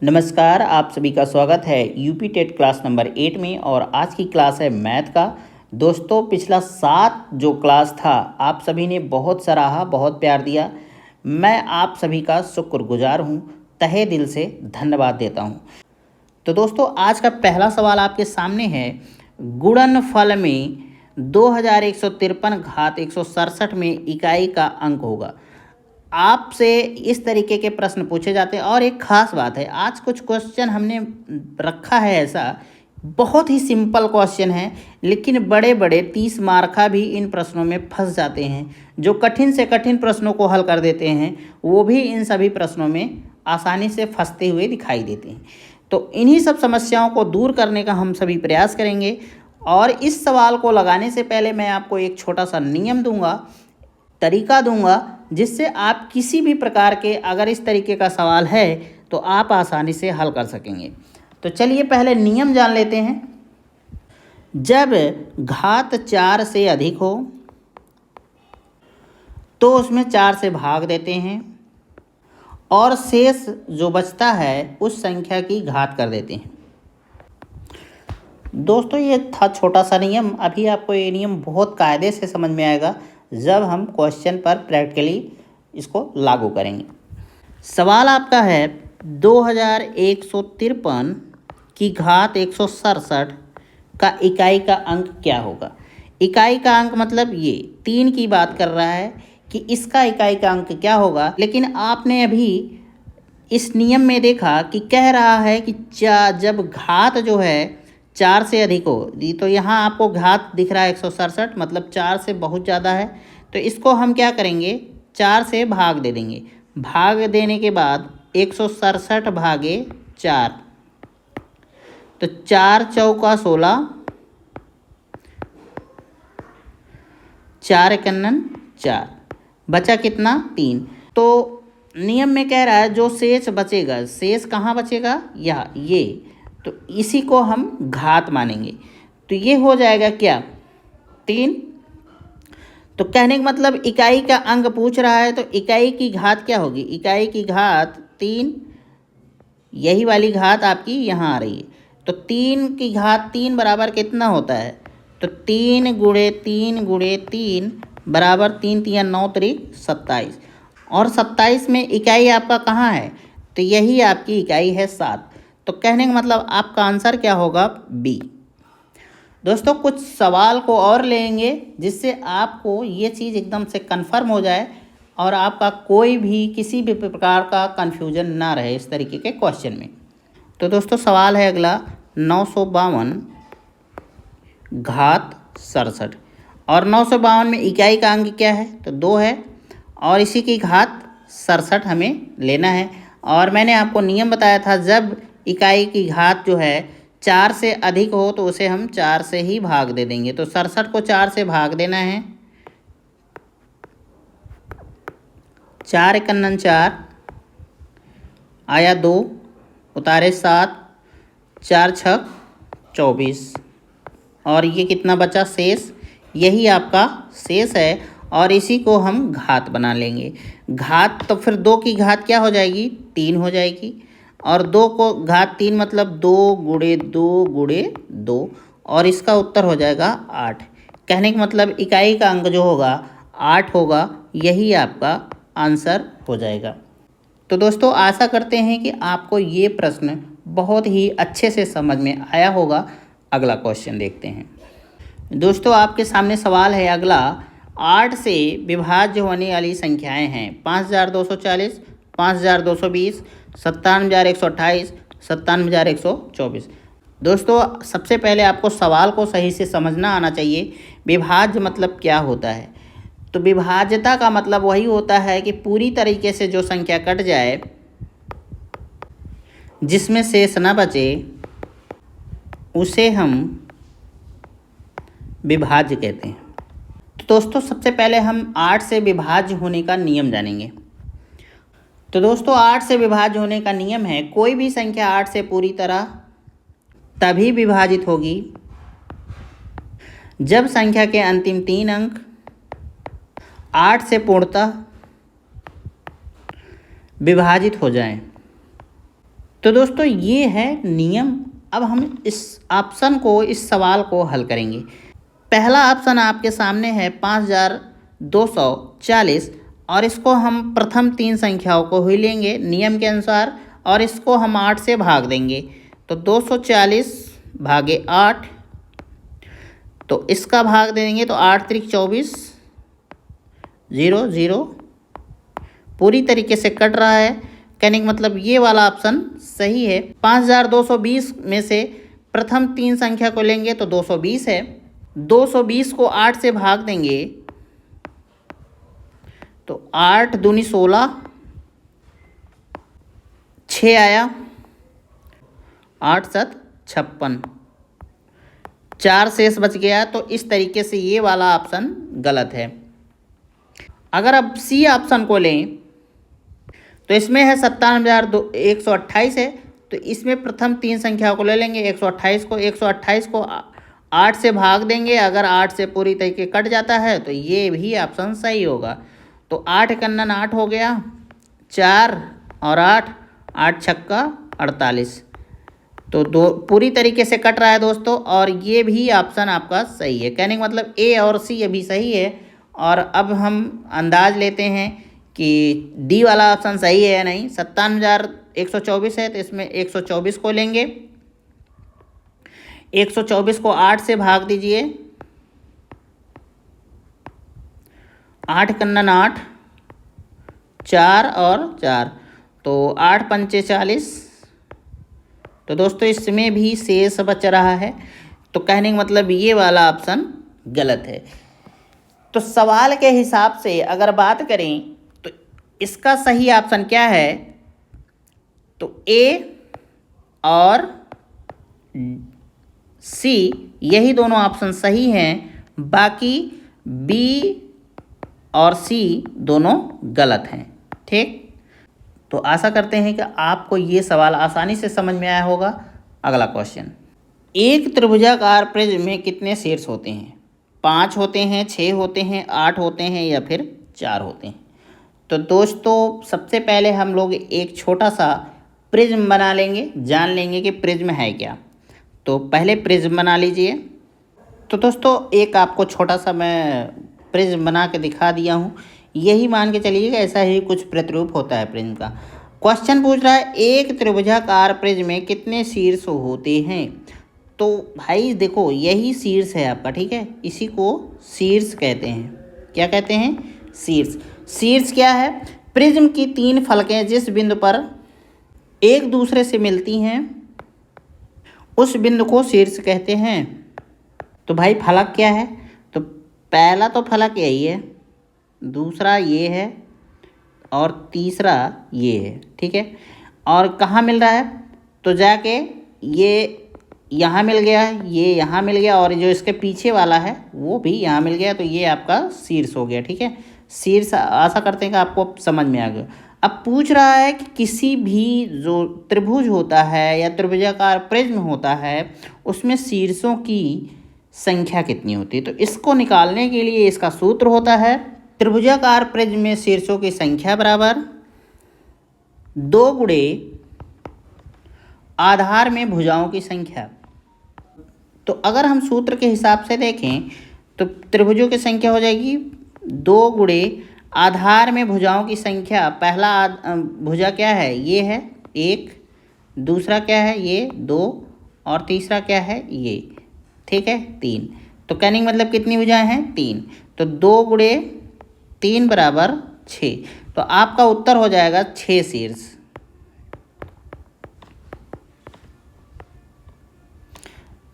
नमस्कार, आप सभी का स्वागत है यूपी टेट क्लास नंबर 8 में। और आज की क्लास है मैथ का। दोस्तों, पिछला 7 जो क्लास था आप सभी ने बहुत सराहा, बहुत प्यार दिया। मैं आप सभी का शुक्रगुजार हूँ, तहे दिल से धन्यवाद देता हूँ। तो दोस्तों, आज का पहला सवाल आपके सामने है। गुणनफल में 2153 घात 167 में इकाई का अंक होगा। आपसे इस तरीके के प्रश्न पूछे जाते हैं। और एक ख़ास बात है, आज कुछ क्वेश्चन हमने रखा है ऐसा, बहुत ही सिंपल क्वेश्चन है, लेकिन बड़े बड़े 30 मार्का भी इन प्रश्नों में फंस जाते हैं। जो कठिन से कठिन प्रश्नों को हल कर देते हैं वो भी इन सभी प्रश्नों में आसानी से फंसते हुए दिखाई देते हैं। तो इन्हीं सब समस्याओं को दूर करने का हम सभी प्रयास करेंगे। और इस सवाल को लगाने से पहले मैं आपको एक छोटा सा नियम दूंगा, तरीका दूंगा, जिससे आप किसी भी प्रकार के अगर इस तरीके का सवाल है तो आप आसानी से हल कर सकेंगे। तो चलिए पहले नियम जान लेते हैं। जब घात 4 से अधिक हो तो उसमें 4 से भाग देते हैं और शेष जो बचता है उस संख्या की घात कर देते हैं। दोस्तों, ये था छोटा सा नियम। अभी आपको ये नियम बहुत कायदे से समझ में आएगा जब हम क्वेश्चन पर प्रैक्टिकली इसको लागू करेंगे। सवाल आपका है 2153 की घात 167 का इकाई का अंक क्या होगा। इकाई का अंक मतलब ये 3 की बात कर रहा है कि इसका इकाई का अंक क्या होगा। लेकिन आपने अभी इस नियम में देखा कि कह रहा है कि जब घात जो है 4 से अधिक हो, तो यहाँ आपको घात दिख रहा है 167, मतलब 4 से बहुत ज़्यादा है। तो इसको हम क्या करेंगे, 4 से भाग दे देंगे। भाग देने के बाद 167 भागे 4, तो 4 चौका 16, 4 एकन्नन 4, बचा कितना 3। तो नियम में कह रहा है जो शेष बचेगा, शेष कहाँ बचेगा, यह ये, तो इसी को हम घात मानेंगे। तो ये हो जाएगा क्या 3। तो कहने का मतलब इकाई का अंक पूछ रहा है तो इकाई की घात क्या होगी, इकाई की घात 3, यही वाली घात आपकी यहाँ आ रही है। तो 3 की घात 3 बराबर कितना होता है, तो 3 गुणे 3 गुणे 3 बराबर 3 3 9 3 27। और 27 में इकाई आपका कहाँ है, तो यही आपकी इकाई है 7। तो कहने का मतलब आपका आंसर क्या होगा, बी। दोस्तों, कुछ सवाल को और लेंगे जिससे आपको ये चीज़ एकदम से कन्फर्म हो जाए और आपका कोई भी किसी भी प्रकार का कन्फ्यूजन ना रहे इस तरीके के क्वेश्चन में। तो दोस्तों, सवाल है अगला 952 घात 67। और 952 में इकाई का अंक क्या है, तो 2 है, और इसी की घात 67 हमें लेना है। और मैंने आपको नियम बताया था, जब इकाई की घात जो है 4 से अधिक हो तो उसे हम 4 से ही भाग दे देंगे। तो 67 को 4 से भाग देना है, 4 एकन्नन 4, आया 2, उतारे 7, 4 छक 24, और ये कितना बचा शेष, यही आपका शेष है। और इसी को हम घात बना लेंगे। घात तो फिर 2 की घात क्या हो जाएगी, 3 हो जाएगी। और 2 को घात 3 मतलब 2 गुणे 2 गुणे 2, और इसका उत्तर हो जाएगा 8। कहने का मतलब इकाई का अंक जो होगा 8 होगा, यही आपका आंसर हो जाएगा। तो दोस्तों, आशा करते हैं कि आपको ये प्रश्न बहुत ही अच्छे से समझ में आया होगा। अगला क्वेश्चन देखते हैं। दोस्तों, आपके सामने सवाल है अगला, 8 से विभाज्य होने वाली संख्याएं हैं 5240, 5220, 57,128, 57,124। दोस्तों, सबसे पहले आपको सवाल को सही से समझना आना चाहिए। विभाज्य मतलब क्या होता है, तो विभाज्यता का मतलब वही होता है कि पूरी तरीके से जो संख्या कट जाए, जिसमें शेष न बचे, उसे हम विभाज्य कहते हैं। तो दोस्तों, सबसे पहले हम 8 से विभाज्य होने का नियम जानेंगे। तो दोस्तों, 8 से विभाज्य होने का नियम है, कोई भी संख्या 8 से पूरी तरह तभी विभाजित होगी जब संख्या के अंतिम 3 अंक 8 से पूर्णतः विभाजित हो जाएं। तो दोस्तों ये है नियम। अब हम इस ऑप्शन को, इस सवाल को हल करेंगे। पहला ऑप्शन आपके सामने है 5240 और इसको हम प्रथम 3 संख्याओं को ही लेंगे नियम के अनुसार और इसको हम 8 से भाग देंगे। तो 240 भागे 8, तो इसका भाग देंगे तो 8 त्रिक 24, 0 0 पूरी तरीके से कट रहा है। कहने का मतलब ये वाला ऑप्शन सही है। 5220 में से प्रथम 3 संख्या को लेंगे तो 220 है। 220 को 8 से भाग देंगे तो 8 दूनी 16, 6 आया, 8 7 56, 4 शेष बच गया। तो इस तरीके से ये वाला ऑप्शन गलत है। अगर अब सी ऑप्शन को लें तो इसमें है 57,128 है, तो इसमें प्रथम 3 संख्याओं को ले लेंगे। 128 को 8 से भाग देंगे। अगर 8 से पूरी तरीके कट जाता है तो ये भी ऑप्शन सही होगा। तो 8 कन्नन 8 हो गया, 4 और 8, 8 छक्का 48। तो दो पूरी तरीके से कट रहा है दोस्तों, और ये भी ऑप्शन आपका सही है। कहने का मतलब ए और सी अभी सही है। और अब हम अंदाज लेते हैं कि डी वाला ऑप्शन सही है या नहीं। 57,124 है तो इसमें 124 को लेंगे। 124 को 8 से भाग दीजिए, 8 कन्नन 8, 4 और 4, तो 8 पंचे 40। तो दोस्तों इसमें भी शेष बच रहा है। तो कहने का मतलब ये वाला ऑप्शन गलत है। तो सवाल के हिसाब से अगर बात करें तो इसका सही ऑप्शन क्या है, तो ए और सी यही दोनों ऑप्शन सही हैं। बाकी बी और सी दोनों गलत हैं। ठीक, तो आशा करते हैं कि आपको ये सवाल आसानी से समझ में आया होगा। अगला क्वेश्चन, एक त्रिभुजाकार प्रिज्म में कितने शीर्ष होते हैं? 5 होते हैं, 6 होते हैं, 8 होते हैं या फिर 4 होते हैं? तो दोस्तों सबसे पहले हम लोग एक छोटा सा प्रिज्म बना लेंगे, जान लेंगे कि प्रिज्म है क्या। तो पहले प्रिज्म बना लीजिए। तो दोस्तों एक आपको छोटा सा मैं प्रिज्म बना के दिखा दिया हूँ। यही मान के चलिएगा ऐसा ही कुछ प्रतिरूप होता है प्रिज्म का। क्वेश्चन पूछ रहा है एक त्रिभुजाकार प्रिज्म में कितने शीर्ष होते हैं? तो भाई देखो यही शीर्ष है आपका, ठीक है, इसी को शीर्ष कहते हैं। क्या कहते हैं? शीर्ष। शीर्ष क्या है? प्रिज्म की 3 फलकें जिस बिंदु पर एक दूसरे से मिलती हैं उस बिंदु को शीर्ष कहते हैं। तो भाई फलक क्या है? तो पहला तो फलक यही है, दूसरा ये है और तीसरा ये है, ठीक है। और कहाँ मिल रहा है? तो जाके ये यहाँ मिल गया, ये यहाँ मिल गया और जो इसके पीछे वाला है वो भी यहाँ मिल गया। तो ये आपका शीर्ष हो गया, ठीक है। शीर्ष आशा करते हैं कि आपको समझ में आ गया। अब पूछ रहा है कि किसी भी जो त्रिभुज होता है या त्रिभुजाकार प्रिज्म होता है उसमें शीर्षों की संख्या कितनी होती है। तो इसको निकालने के लिए इसका सूत्र होता है त्रिभुजाकार प्रिज्म में शीर्षों की संख्या बराबर 2 गुणे आधार में भुजाओं की संख्या। तो अगर हम सूत्र के हिसाब से देखें तो त्रिभुजों की संख्या हो जाएगी 2 गुणे आधार में भुजाओं की संख्या। पहला भुजा क्या है? ये है 1, दूसरा क्या है? ये 2 और तीसरा क्या है? ये, ठीक है, 3। तो कहने का मतलब कितनी भुजाएं हैं? 3। तो 2 गुणे 3 बराबर 6। तो आपका उत्तर हो जाएगा 6 शीर्ष।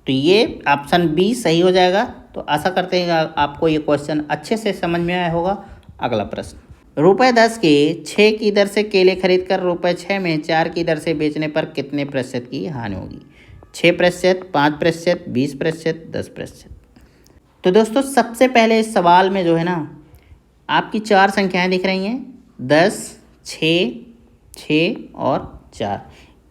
तो ये ऑप्शन बी सही हो जाएगा। तो आशा करते हैं आपको ये क्वेश्चन अच्छे से समझ में आया होगा। अगला प्रश्न, ₹10 के 6 की दर से केले खरीदकर ₹6 में 4 की दर से बेचने पर कितने प्रतिशत की हानि होगी? 6%, 5%, 20%, 10%। तो दोस्तों सबसे पहले इस सवाल में जो है ना आपकी 4 संख्याएं दिख रही हैं, 10, 6, 6 और 4।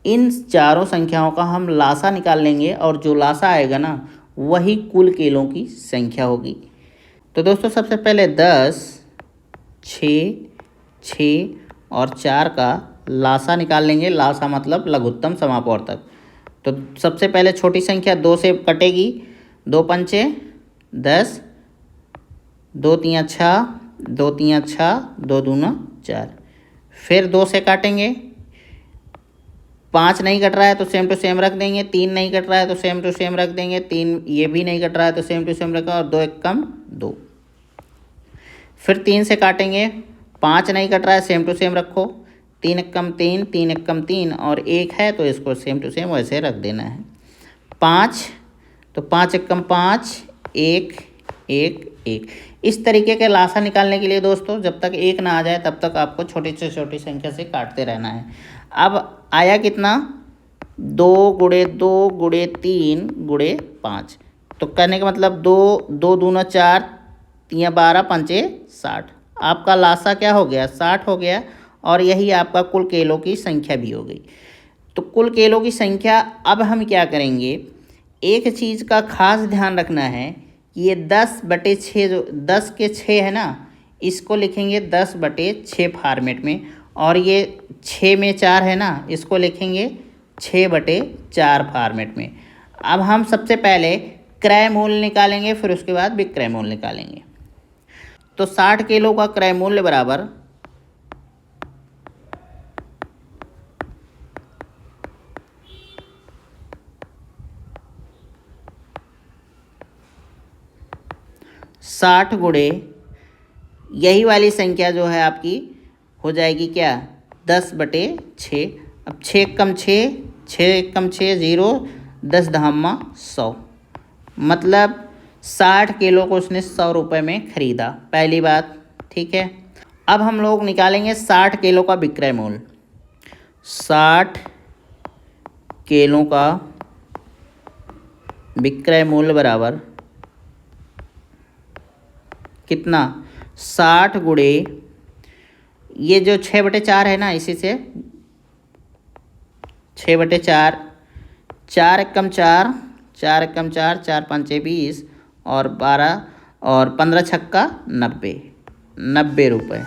इन चारों संख्याओं का हम लासा निकाल लेंगे और जो लासा आएगा ना वही कुल केलों की संख्या होगी। तो दोस्तों सबसे पहले 10, 6, 6 और 4 का लासा निकाल लेंगे। लासा मतलब लघुत्तम समापवर्तक। तो सबसे पहले छोटी संख्या 2 से कटेगी। 2 पंचे 10, 2 तियाँ 6, 2 तियाँ 6, 2 दूना 4। फिर 2 से काटेंगे। 5 नहीं कट रहा है तो सेम टू सेम रख देंगे। 3 नहीं कट रहा है तो सेम टू सेम रख देंगे। 3 ये भी नहीं कट रहा है तो सेम टू सेम रखें, और 2 एक कम 2। फिर 3 से काटेंगे। 5 नहीं कट रहा है, सेम टू सेम रखो। 3 एक कम 3, 3 एक कम 3, और 1 है तो इसको सेम टू सेम वैसे रख देना है। 5 तो 5 एक कम 5, 1 1 1। इस तरीके के लासा निकालने के लिए दोस्तों जब तक 1 ना आ जाए तब तक आपको छोटी से छोटी संख्या से काटते रहना है। अब आया कितना? 2 गुणे 2 गुणे 3 गुणे 5। तो कहने का मतलब 2 2 दूना 4, 3 12, 5 60। आपका लासा क्या हो गया? 60 हो गया, और यही आपका कुल केलों की संख्या भी हो गई। तो कुल केलों की संख्या अब हम क्या करेंगे, एक चीज़ का खास ध्यान रखना है कि ये 10/6 जो 10 के 6 है ना, इसको लिखेंगे 10/6 फॉर्मेट में, और ये 6 में 4 है ना, इसको लिखेंगे 6/4 फॉर्मेट में। अब हम सबसे पहले क्रय मूल्य निकालेंगे, फिर उसके बाद विक्रय मूल्य निकालेंगे। तो 60 किलो का क्रय मूल्य बराबर 60 गुणे यही वाली संख्या जो है आपकी हो जाएगी क्या? 10/6। अब 6 कम 6, 6 कम 6 0, 10 धामा 100। मतलब 60 किलो को उसने 100 रुपये में ख़रीदा, पहली बात। ठीक है, अब हम लोग निकालेंगे 60 किलो का विक्रय मूल्य। 60 किलो का विक्रय मूल्य बराबर कितना? 60 गुणे ये जो 6/4 है ना, इसी से 6/4, 4 एक कम 4, 4 एक कम 4, 4 पंचे 20, और 12 और 15 छक्का 90, 90 रुपये।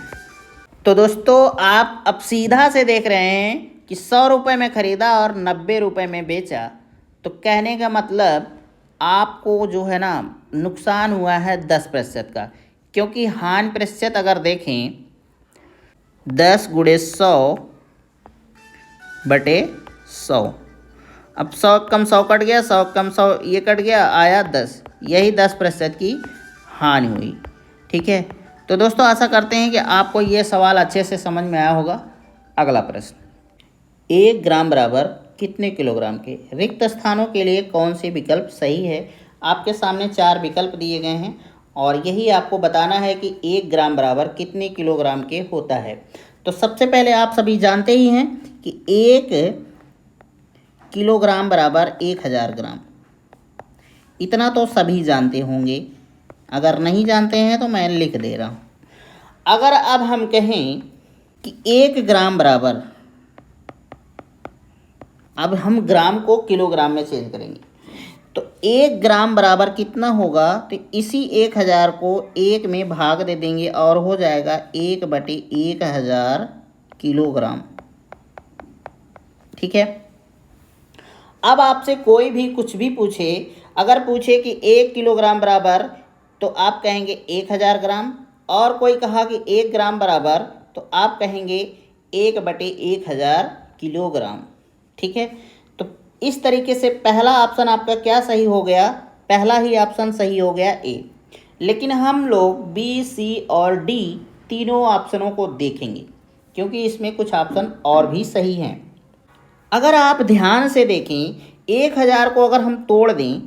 तो दोस्तों आप अब सीधा से देख रहे हैं कि 100 रुपये में ख़रीदा और 90 रुपये में बेचा। तो कहने का मतलब आपको जो है ना नुकसान हुआ है 10% का, क्योंकि हानि प्रतिशत अगर देखें 10 गुणे 100/100। अब 100 कम 100 कट गया, 100 कम 100 ये कट गया, आया 10। यही 10% की हानि हुई। ठीक है, तो दोस्तों आशा करते हैं कि आपको ये सवाल अच्छे से समझ में आया होगा। अगला प्रश्न, 1 ग्राम बराबर कितने किलोग्राम के? रिक्त स्थानों के लिए कौन से विकल्प सही है? आपके सामने 4 विकल्प दिए गए हैं, और यही आपको बताना है कि 1 ग्राम बराबर कितने किलोग्राम के होता है। तो सबसे पहले आप सभी जानते ही हैं कि 1 किलोग्राम बराबर 1000 ग्राम। इतना तो सभी जानते होंगे, अगर नहीं जानते हैं तो मैं लिख दे रहा हूँ। अगर अब हम कहें कि 1 ग्राम बराबर, अब हम ग्राम को किलोग्राम में चेंज करेंगे, तो 1 ग्राम बराबर कितना होगा? तो इसी 1000 को 1 में भाग दे देंगे और हो जाएगा 1/1000 किलोग्राम। ठीक है, अब आपसे कोई भी कुछ भी पूछे, अगर पूछे कि 1 किलोग्राम बराबर, तो आप कहेंगे 1000 ग्राम, और कोई कहा कि 1 ग्राम बराबर, तो आप कहेंगे 1/1000 किलोग्राम। ठीक है, तो इस तरीके से पहला ऑप्शन आपका क्या सही हो गया? पहला ही ऑप्शन सही हो गया ए। लेकिन हम लोग बी, सी और डी तीनों ऑप्शनों को देखेंगे, क्योंकि इसमें कुछ ऑप्शन और भी सही हैं। अगर आप ध्यान से देखें, 1000 को अगर हम तोड़ दें,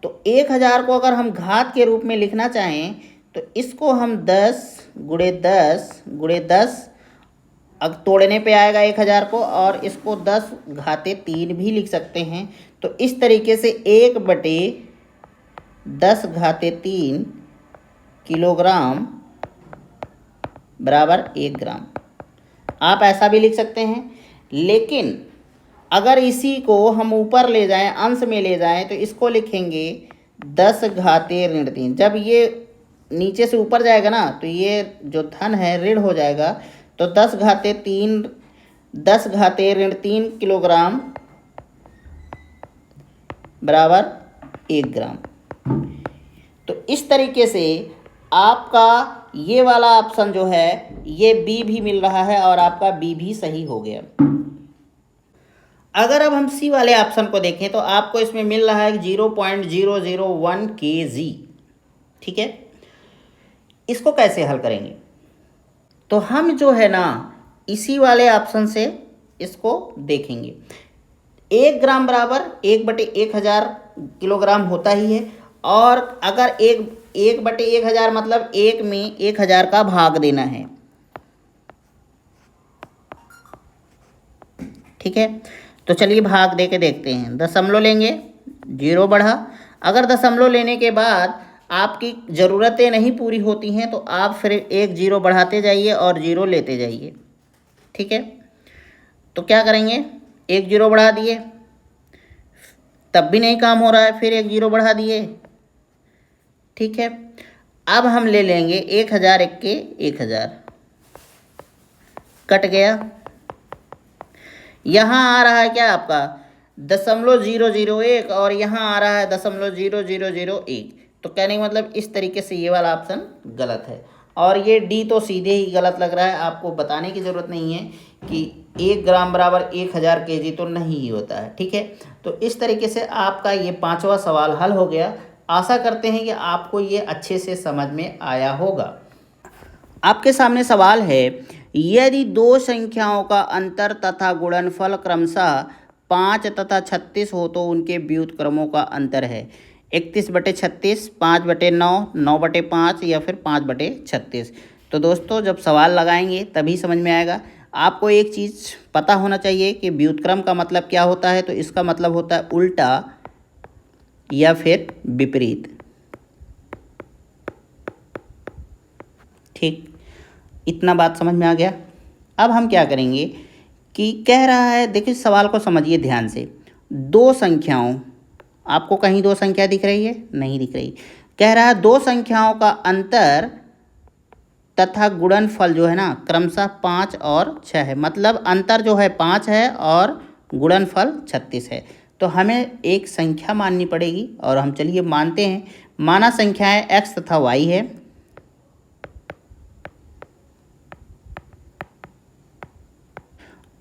तो 1000 को अगर हम घात के रूप में लिखना चाहें, तो इसको हम 10 गुणे 10 गुणे 10, अब तोड़ने पे आएगा 1000 को, और इसको 10 घाते 3 भी लिख सकते हैं। तो इस तरीके से 1/10 घाते 3 किलोग्राम बराबर 1 ग्राम। आप ऐसा भी लिख सकते हैं, लेकिन अगर इसी को हम ऊपर ले जाएं, अंश में ले जाएं, तो इसको लिखेंगे 10 घाते ऋण 3। जब ये नीचे से ऊपर जाएगा ना, तो ये जो धन है ऋण हो जाएगा, तो 10 घाते ऋण 3 किलोग्राम बराबर 1 ग्राम। तो इस तरीके से आपका ये वाला ऑप्शन जो है ये बी भी मिल रहा है और आपका बी भी सही हो गया। अगर अब हम सी वाले ऑप्शन को देखें तो आपको इसमें मिल रहा है 0.001 kg। ठीक है, इसको कैसे हल करेंगे? तो हम जो है ना इसी वाले ऑप्शन से इसको देखेंगे। 1 ग्राम बराबर 1/1000 किलोग्राम होता ही है, और अगर 1/1000 मतलब 1 में 1000 का भाग देना है। ठीक है, तो चलिए भाग दे के देखते हैं। दशमलव लेंगे, 0 बढ़ा। अगर दशमलव लेने के बाद आपकी ज़रूरतें नहीं पूरी होती हैं तो आप फिर 1 0 बढ़ाते जाइए और 0 लेते जाइए। ठीक है, तो क्या करेंगे, 1 0 बढ़ा दिए, तब भी नहीं काम हो रहा है, फिर 1 0 बढ़ा दिए। ठीक है, अब हम ले लेंगे 1000 के 1000, कट गया। यहाँ आ रहा है क्या आपका 0.001 और यहाँ आ रहा है 0.0001। तो कहने का मतलब इस तरीके से ये वाला ऑप्शन गलत है, और ये डी तो सीधे ही गलत लग रहा है। आपको बताने की ज़रूरत नहीं है कि 1 ग्राम बराबर 1000 kg तो नहीं ही होता है। ठीक है, तो इस तरीके से आपका ये 5वां सवाल हल हो गया। आशा करते हैं कि आपको ये अच्छे से समझ में आया होगा। आपके सामने सवाल है, यदि दो संख्याओं का अंतर तथा गुणनफल क्रमशः 5 तथा 36 हो तो उनके व्युत्क्रमों का अंतर है 31/36, 5/9, 9/5 या फिर 5/36। तो दोस्तों जब सवाल लगाएंगे तभी समझ में आएगा। आपको एक चीज़ पता होना चाहिए कि व्युत्क्रम का मतलब क्या होता है। तो इसका मतलब होता है उल्टा या फिर विपरीत। ठीक, इतना बात समझ में आ गया। अब हम क्या करेंगे कि कह रहा है, देखिए सवाल को समझिए ध्यान से। दो संख्याओं, आपको कहीं दो संख्या दिख रही है? नहीं दिख रही। कह रहा है दो संख्याओं का अंतर तथा गुणनफल जो है ना क्रमशः 5 और 6 है। मतलब अंतर जो है 5 है और गुणनफल 36 है। तो हमें एक संख्या माननी पड़ेगी, और हम चलिए मानते हैं। माना संख्याएं x तथा y है।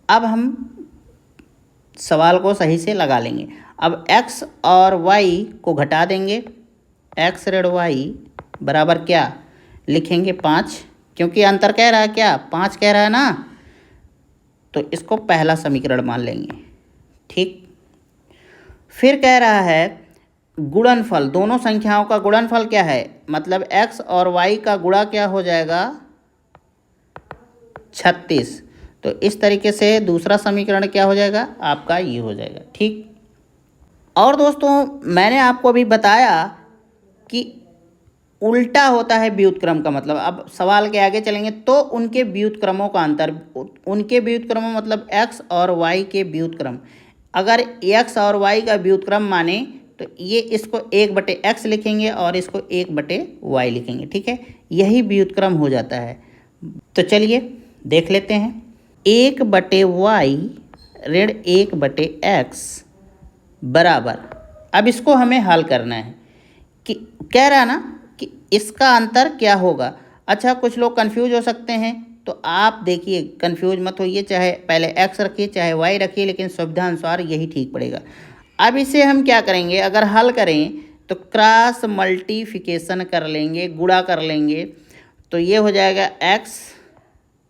अब हम सवाल को सही से लगा लेंगे। अब x और y को घटा देंगे। x ऋण y बराबर क्या लिखेंगे? 5, क्योंकि अंतर कह रहा है क्या 5 कह रहा है ना, तो इसको पहला समीकरण मान लेंगे। ठीक, फिर कह रहा है गुणनफल, दोनों संख्याओं का गुणनफल क्या है? मतलब x और y का गुणा क्या हो जाएगा? 36। तो इस तरीके से दूसरा समीकरण क्या हो जाएगा आपका? ये हो जाएगा। ठीक, और दोस्तों मैंने आपको अभी बताया कि उल्टा होता है व्युत्क्रम का मतलब। अब सवाल के आगे चलेंगे तो उनके व्युत्क्रमों का अंतर, उनके व्युत्क्रमों मतलब x और y के व्युत्क्रम। अगर x और y का व्युत्क्रम माने तो ये इसको 1/x लिखेंगे और इसको 1/y लिखेंगे। ठीक है, यही व्युत्क्रम हो जाता है। तो चलिए देख लेते हैं। 1/y ऋण 1/x बराबर, अब इसको हमें हल करना है कि कह रहा है ना कि इसका अंतर क्या होगा। अच्छा, कुछ लोग कंफ्यूज हो सकते हैं, तो आप देखिए कंफ्यूज मत होइए, चाहे पहले x रखिए चाहे y रखिए, लेकिन सुविधा अनुसार यही ठीक पड़ेगा। अब इसे हम क्या करेंगे, अगर हल करें तो क्रॉस मल्टीप्लिकेशन कर लेंगे, गुणा कर लेंगे। तो ये हो जाएगा x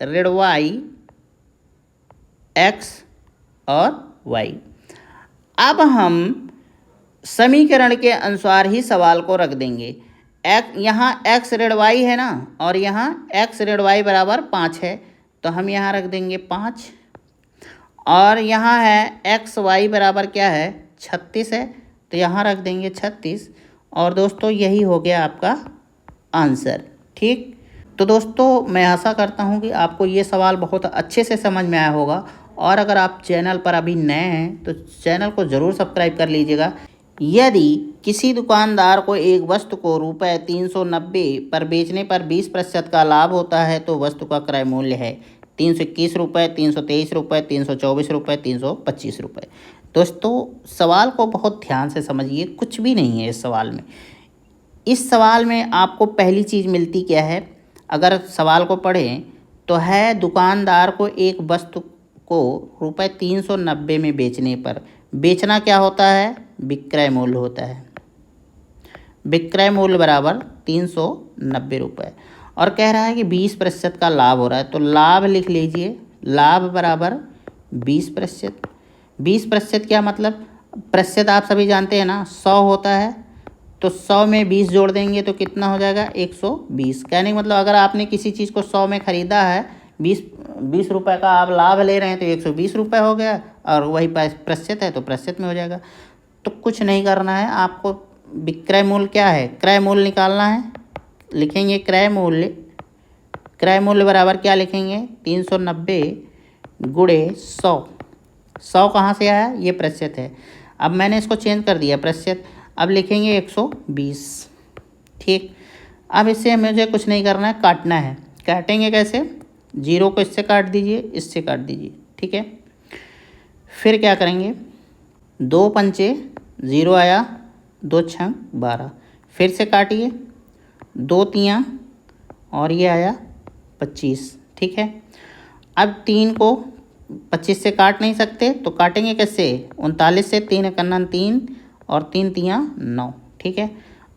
ऋण y, x और y। अब हम समीकरण के अनुसार ही सवाल को रख देंगे। यहाँ x ऋण y है ना, और यहाँ x ऋण y बराबर 5 है, तो हम यहाँ रख देंगे 5। और यहाँ है x y बराबर क्या है? 36 है, तो यहाँ रख देंगे 36। और दोस्तों यही हो गया आपका आंसर। ठीक, तो दोस्तों मैं आशा करता हूँ कि आपको ये सवाल बहुत अच्छे से समझ में आया होगा। और अगर आप चैनल पर अभी नए हैं तो चैनल को ज़रूर सब्सक्राइब कर लीजिएगा। यदि किसी दुकानदार को एक वस्तु को ₹390 पर बेचने पर 20% का लाभ होता है तो वस्तु का क्रय मूल्य है 321 रुपये, 323 रुपये, 324 रुपये, 325 रुपये। दोस्तों सवाल को बहुत ध्यान से समझिए, कुछ भी नहीं है इस सवाल में। इस सवाल में आपको पहली चीज़ मिलती क्या है, अगर सवाल को पढ़ें तो है दुकानदार को एक वस्तु को ₹390 में बेचने पर, बेचना क्या होता है, विक्रय मूल्य होता है। विक्रय मूल्य बराबर 390 रुपये, और कह रहा है कि 20% का लाभ हो रहा है, तो लाभ लिख लीजिए, लाभ बराबर 20%। 20% क्या मतलब, प्रतिशत आप सभी जानते हैं ना, 100 होता है, तो 100 में 20 जोड़ देंगे तो कितना हो जाएगा, 120। कहने का मतलब अगर आपने किसी चीज़ को 100 में ख़रीदा है, 20 रुपये का आप लाभ ले रहे हैं तो 120 रुपये हो गया, और वही प्रतिशत है तो प्रतिशत में हो जाएगा। तो कुछ नहीं करना है आपको, विक्रय मूल्य क्या है, क्रय मूल्य निकालना है। लिखेंगे क्रय मूल्य, क्रय मूल्य बराबर क्या लिखेंगे, 390 गुणे 100। 100 कहाँ से आया, ये प्रतिशत है। अब मैंने इसको चेंज कर दिया प्रतिशत, अब लिखेंगे 120। ठीक, अब इससे मुझे कुछ नहीं करना है, काटना है। काटेंगे कैसे, 0 को इससे काट दीजिए, इससे काट दीजिए, ठीक है। फिर क्या करेंगे, 2 पंचे 0 आया, 2 छंग 12, फिर से काटिए, 2 तियाँ और ये आया 25, ठीक है। अब 3 को 25 से काट नहीं सकते तो काटेंगे कैसे, 39 से, 3 कन्नन 3 और 3 तियाँ 9, ठीक है।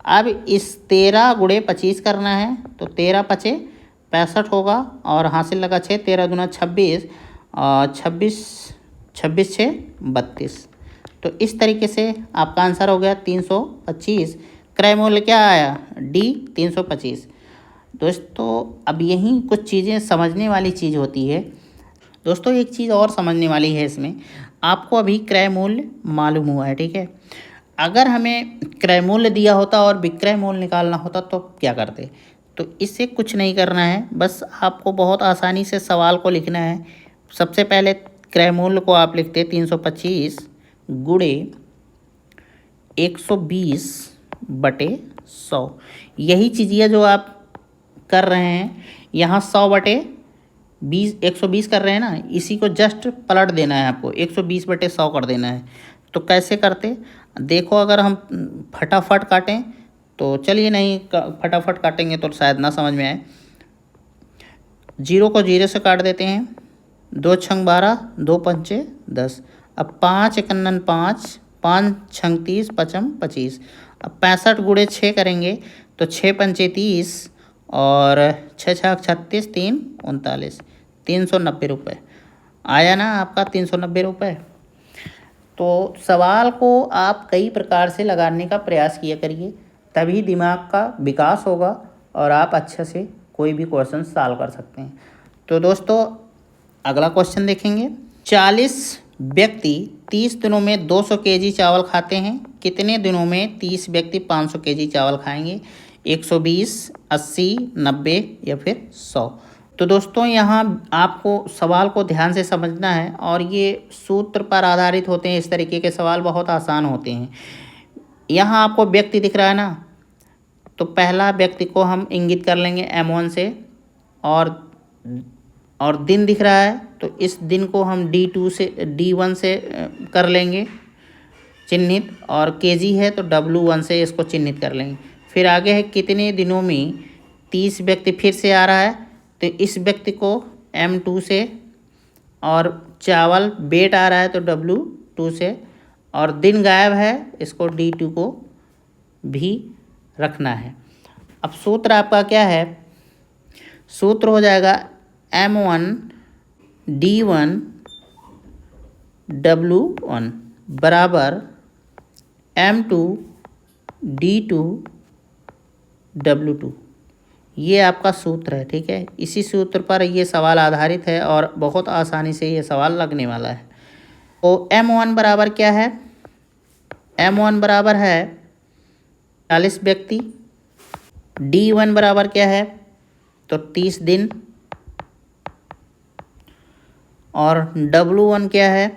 अब इस 13 गुणे 25 करना है, तो 13 पचे 65 होगा, और हासिल लगा 6, 13 दूना 26, और 26 6 32। तो इस तरीके से आपका आंसर हो गया 325। क्रय मूल्य क्या आया, डी 325। दोस्तों अब यहीं कुछ चीज़ें समझने वाली चीज़ होती है। दोस्तों एक चीज़ और समझने वाली है इसमें, आपको अभी क्रय मूल्य मालूम हुआ है, ठीक है। अगर हमें क्रय मूल्य दिया होता और विक्रय मूल्य निकालना होता तो क्या करते, तो इससे कुछ नहीं करना है, बस आपको बहुत आसानी से सवाल को लिखना है। सबसे पहले क्रय मूल्य को आप लिखते 325 गुणे 120/100। यही चीज़िए जो आप कर रहे हैं, यहाँ 100/20 120 कर रहे हैं ना, इसी को जस्ट पलट देना है आपको, 120/100 कर देना है। तो कैसे करते, देखो अगर हम फटाफट काटें तो चलिए, नहीं फटाफट काटेंगे तो शायद ना समझ में आए। 0 को 0 से काट देते हैं, 2 छंग 12, 2 पंचे 10, अब 5 कन्नन 5, 5 छंग 30, 5 25। अब 65 गुणे 6 करेंगे तो 6 पंचे 30 और 6 छक 36, 3 39, 390 रुपये आया ना आपका, 390 रुपये। तो सवाल को आप कई प्रकार से लगाने का प्रयास किया करिए, तभी दिमाग का विकास होगा और आप अच्छे से कोई भी क्वेश्चन सॉल्व कर सकते हैं। तो दोस्तों अगला क्वेश्चन देखेंगे, 40 व्यक्ति 30 दिनों में 200 केजी चावल खाते हैं, कितने दिनों में 30 व्यक्ति 500 केजी चावल खाएंगे, 120, 80, 90 या फिर 100। तो दोस्तों यहाँ आपको सवाल को ध्यान से समझना है, और ये सूत्र पर आधारित होते हैं। इस तरीके के सवाल बहुत आसान होते हैं। यहाँ आपको व्यक्ति दिख रहा है ना, तो पहला व्यक्ति को हम इंगित कर लेंगे M1 से, और दिन दिख रहा है तो इस दिन को हम D1 से कर लेंगे चिन्हित, और केजी है तो W1 से इसको चिन्हित कर लेंगे। फिर आगे है कितने दिनों में 30 व्यक्ति फिर से आ रहा है, तो इस व्यक्ति को M2 से, और चावल वेट आ रहा है तो W2 से, और दिन गायब है इसको D2 को भी रखना है। अब सूत्र आपका क्या है, सूत्र हो जाएगा M1 D1 W1 बराबर M2 D2 W2। ये आपका सूत्र है, ठीक है। इसी सूत्र पर ये सवाल आधारित है और बहुत आसानी से ये सवाल लगने वाला है। तो M1 बराबर क्या है, M1 बराबर है 40 व्यक्ति, D1 बराबर क्या है तो 30 दिन, और W1 क्या है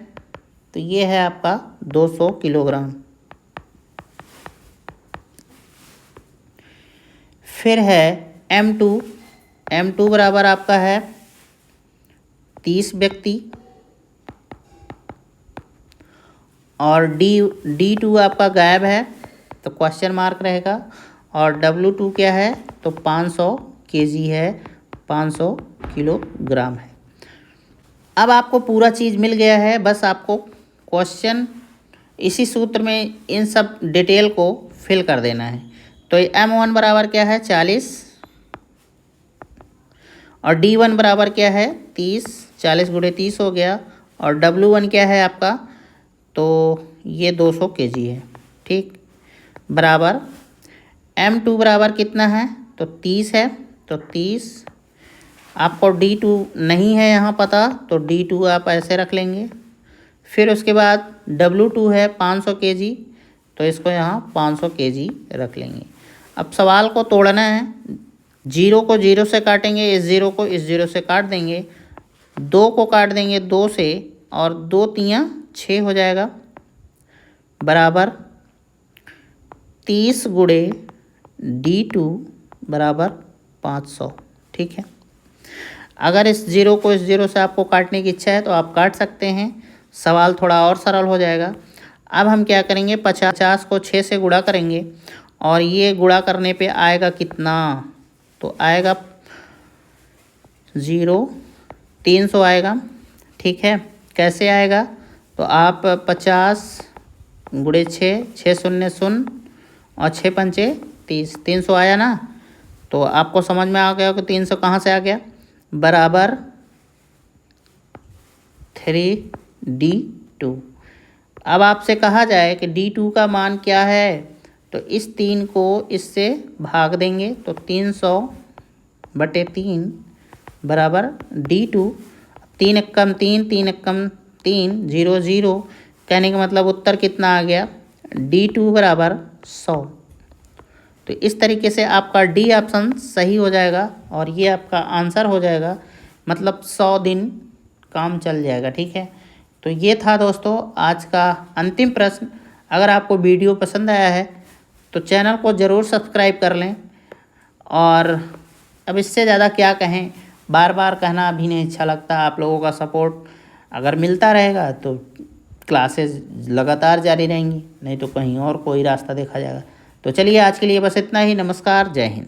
तो ये है आपका 200 किलोग्राम। फिर है M2 बराबर आपका है 30 व्यक्ति, और D2 आपका गायब है तो क्वेश्चन मार्क रहेगा, और W2 क्या है तो 500 kg है, 500 किलोग्राम है। अब आपको पूरा चीज़ मिल गया है, बस आपको क्वेश्चन इसी सूत्र में इन सब डिटेल को फिल कर देना है। तो M1 बराबर क्या है 40, और D1 बराबर क्या है 30, 40 गुणे 30 हो गया, और W1 क्या है आपका तो ये 200 kg है, ठीक। बराबर M2 बराबर कितना है तो 30 है, तो 30, आपको D2 नहीं है यहाँ पता तो D2 आप ऐसे रख लेंगे। फिर उसके बाद W2 है 500 kg, तो इसको यहाँ 500 kg रख लेंगे। अब सवाल को तोड़ना है, 0 को 0 से काटेंगे, इस 0 को इस 0 से काट देंगे, 2 को काट देंगे 2 से, और 2 तियाँ 6 हो जाएगा, बराबर 30 गुणे D2 बराबर 500, ठीक है। अगर इस 0 को इस 0 से आपको काटने की इच्छा है तो आप काट सकते हैं, सवाल थोड़ा और सरल हो जाएगा। अब हम क्या करेंगे, 50 को 6 से गुणा करेंगे, और ये गुणा करने पे आएगा कितना तो आएगा 300 आएगा, ठीक है। कैसे आएगा तो आप 50 गुणे 6, 6 शून्य शून्य, और 6 पंचे 30, 300 आया ना। तो आपको समझ में आ गया कि 300 कहाँ से आ गया, बराबर 3D2। अब आपसे कहा जाए कि D2 का मान क्या है, तो इस 3 को इससे भाग देंगे, तो 300/3 बराबर D2। 3 एकम 3, 3 एकम 3, 0 0, कहने का मतलब उत्तर कितना आ गया D2 बराबर 100। तो इस तरीके से आपका डी ऑप्शन सही हो जाएगा, और ये आपका आंसर हो जाएगा, मतलब 100 दिन काम चल जाएगा, ठीक है। तो ये था दोस्तों आज का अंतिम प्रश्न। अगर आपको वीडियो पसंद आया है तो चैनल को ज़रूर सब्सक्राइब कर लें, और अब इससे ज़्यादा क्या कहें, बार बार कहना भी नहीं अच्छा लगता। आप लोगों का सपोर्ट अगर मिलता रहेगा तो क्लासेस लगातार जारी रहेंगी, नहीं तो कहीं और कोई रास्ता देखा जाएगा। तो चलिए आज के लिए बस इतना ही। नमस्कार, जय हिंद।